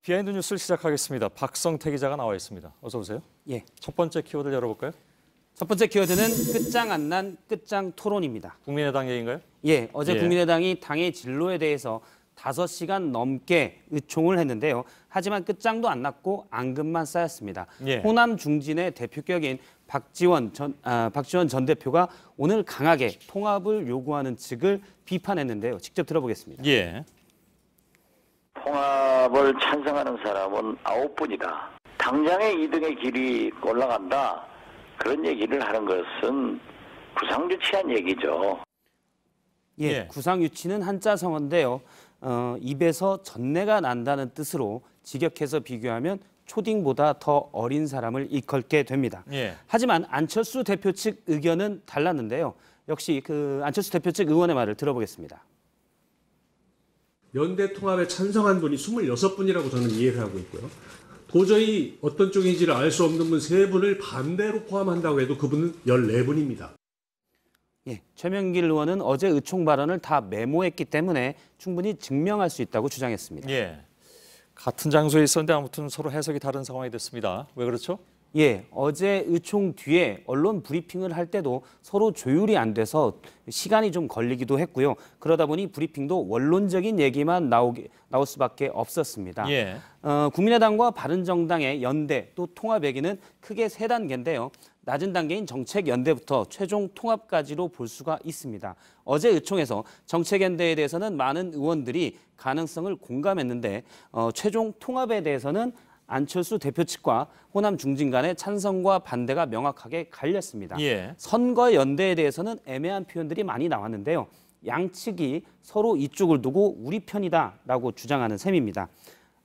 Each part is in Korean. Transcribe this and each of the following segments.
비하인드 뉴스를 시작하겠습니다. 박성태 기자가 나와 있습니다. 어서 오세요. 예. 첫 번째 키워드를 열어볼까요? 첫 번째 키워드는 끝장 안 난 끝장 토론입니다. 국민의당 얘기인가요? 예, 어제 예. 국민의당이 당의 진로에 대해서 5시간 넘게 의총을 했는데요. 하지만 끝장도 안 났고 앙금만 쌓였습니다. 예. 호남 중진의 대표격인 박지원 전 대표가 오늘 강하게 통합을 요구하는 측을 비판했는데요. 직접 들어보겠습니다. 예. 통합을 찬성하는 사람은 9분이다. 당장의 2등의 길이 올라간다. 그런 얘기를 하는 것은 구상유치한 얘기죠. 예, 예. 구상유치는 한자성어인데요. 입에서 전내가 난다는 뜻으로 직역해서 비교하면 초딩보다 더 어린 사람을 일컫게 됩니다. 예. 하지만 안철수 대표 측 의견은 달랐는데요. 역시 안철수 대표 측 의원의 말을 들어보겠습니다. 연대 통합에 찬성한 분이 26분이라고 저는 이해를 하고 있고요. 도저히 어떤 쪽인지를 알 수 없는 분 3분을 반대로 포함한다고 해도 그분은 14분입니다. 예, 최명길 의원은 어제 의총 발언을 다 메모했기 때문에 충분히 증명할 수 있다고 주장했습니다. 예. 같은 장소에 있었는데 아무튼 서로 해석이 다른 상황이 됐습니다. 왜 그렇죠? 예, 어제 의총 뒤에 언론 브리핑을 할 때도 서로 조율이 안 돼서 시간이 좀 걸리기도 했고요. 그러다 보니 브리핑도 원론적인 얘기만 나올 수밖에 없었습니다. 예. 국민의당과 바른정당의 연대 또 통합 얘기는 크게 3단계인데요. 낮은 단계인 정책연대부터 최종 통합까지로 볼 수가 있습니다. 어제 의총에서 정책연대에 대해서는 많은 의원들이 가능성을 공감했는데 최종 통합에 대해서는 안철수 대표 측과 호남 중진 간의 찬성과 반대가 명확하게 갈렸습니다. 예. 선거 연대에 대해서는 애매한 표현들이 많이 나왔는데요. 양측이 서로 이쪽을 두고 우리 편이다라고 주장하는 셈입니다.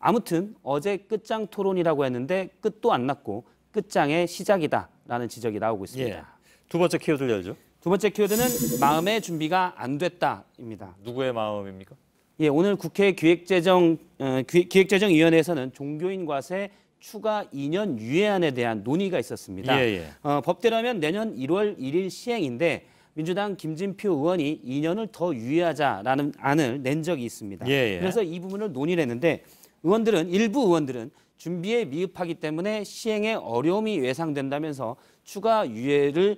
아무튼 어제 끝장 토론이라고 했는데 끝도 안 났고 끝장의 시작이다라는 지적이 나오고 있습니다. 예. 두 번째 키워드를 열죠. 두 번째 키워드는 마음의 준비가 안 됐다입니다. 누구의 마음입니까? 예, 오늘 국회 기획재정위원회에서는 종교인 과세 추가 2년 유예안에 대한 논의가 있었습니다. 예. 법대로면 내년 1월 1일 시행인데 민주당 김진표 의원이 2년을 더 유예하자라는 안을 낸 적이 있습니다. 예. 그래서 이 부분을 논의를 했는데 일부 의원들은 준비에 미흡하기 때문에 시행에 어려움이 예상된다면서 추가 유예의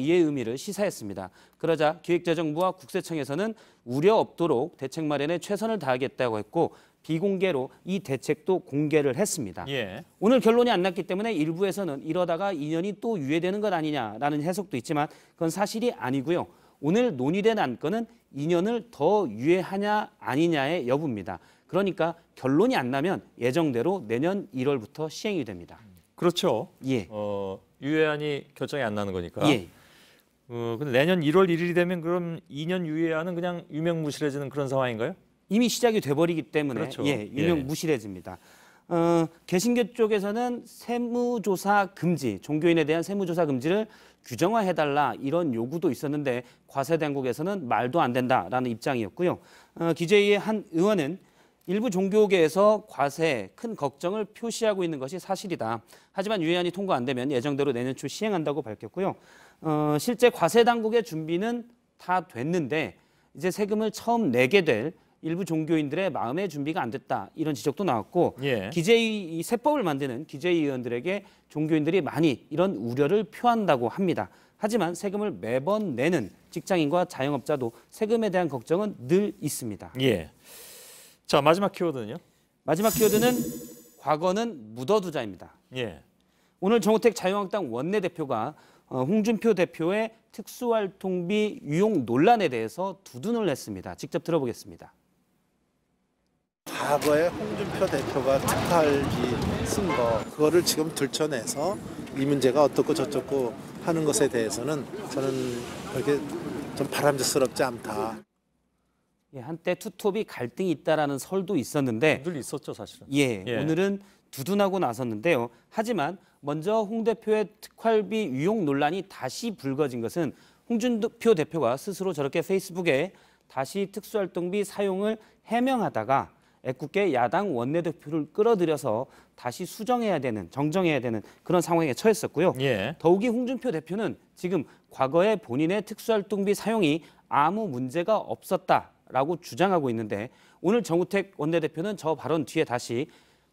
의미를 시사했습니다. 그러자 기획재정부와 국세청에서는 우려 없도록 대책 마련에 최선을 다하겠다고 했고 비공개로 이 대책도 공개를 했습니다. 예. 오늘 결론이 안 났기 때문에 일부에서는 이러다가 2년이 또 유예되는 것 아니냐라는 해석도 있지만 그건 사실이 아니고요. 오늘 논의된 안건은 2년을 더 유예하냐 아니냐의 여부입니다. 그러니까 결론이 안 나면 예정대로 내년 1월부터 시행이 됩니다. 그렇죠. 예. 유예안이 결정이 안 나는 거니까. 예. 근데 내년 1월 1일이 되면 그럼 2년 유예안은 그냥 유명무실해지는 그런 상황인가요? 이미 시작이 돼버리기 때문에 그렇죠. 유명무실해집니다. 개신교 쪽에서는 세무조사 금지, 종교인에 대한 세무조사 금지를 규정화해달라 이런 요구도 있었는데 과세당국에서는 말도 안 된다라는 입장이었고요. 기재위의 한 의원은 일부 종교계에서 과세에 큰 걱정을 표시하고 있는 것이 사실이다. 하지만 유예안이 통과 안 되면 예정대로 내년 초 시행한다고 밝혔고요. 실제 과세당국의 준비는 다 됐는데 이제 세금을 처음 내게 될 일부 종교인들의 마음의 준비가 안 됐다. 이런 지적도 나왔고 예. 기재위 세법을 만드는 기재위 의원들에게 종교인들이 많이 이런 우려를 표한다고 합니다. 하지만 세금을 매번 내는 직장인과 자영업자도 세금에 대한 걱정은 늘 있습니다. 예. 자, 마지막 키워드는요? 마지막 키워드는 과거는 묻어두자입니다. 예. 오늘 정우택 자유한국당 원내대표가 홍준표 대표의 특수활동비 유용 논란에 대해서 두둔을 했습니다. 직접 들어보겠습니다. 과거에 홍준표 대표가 특활비 쓴 거 그거를 지금 들춰내서 이 문제가 어떻고 저쩌고 하는 것에 대해서는 저는 그렇게 좀 바람직스럽지 않다. 예, 한때 투톱이 갈등이 있다라는 설도 있었는데 늘 있었죠, 사실은. 예, 오늘은 두둔하고 나섰는데요. 하지만 먼저 홍 대표의 특활비 유용 논란이 다시 불거진 것은 홍준표 대표가 스스로 저렇게 페이스북에 다시 특수활동비 사용을 해명하다가 애꿎게 야당 원내대표를 끌어들여서 다시 정정해야 되는 그런 상황에 처했었고요. 예. 더욱이 홍준표 대표는 지금 과거에 본인의 특수활동비 사용이 아무 문제가 없었다라고 주장하고 있는데 오늘 정우택 원내대표는 저 발언 뒤에 다시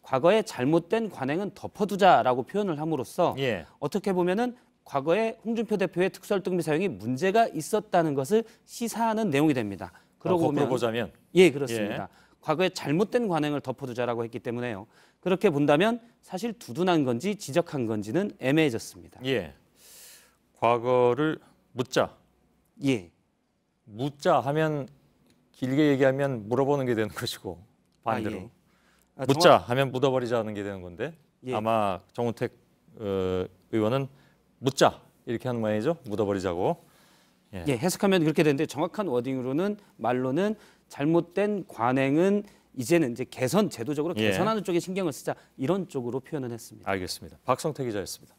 과거의 잘못된 관행은 덮어두자라고 표현을 함으로써 예. 어떻게 보면은 과거에 홍준표 대표의 특수활동비 사용이 문제가 있었다는 것을 시사하는 내용이 됩니다. 그러고 거꾸로 보자면 예, 그렇습니다. 과거에 잘못된 관행을 덮어두자라고 했기 때문에요. 그렇게 본다면 사실 두둔한 건지 지적한 건지는 애매해졌습니다. 예. 과거를 묻자. 예, 묻자 하면 길게 얘기하면 물어보는 게 되는 것이고 반대로 예. 묻자 하면 묻어버리자는 게 되는 건데 예. 아마 정우택 의원은 묻자 이렇게 하는 모양이죠. 묻어버리자고. 예, 해석하면 그렇게 되는데 정확한 워딩으로는 말로는 잘못된 관행은 이제는 이제 제도적으로 예. 개선하는 쪽에 신경을 쓰자 이런 쪽으로 표현을 했습니다. 알겠습니다. 박성태 기자였습니다.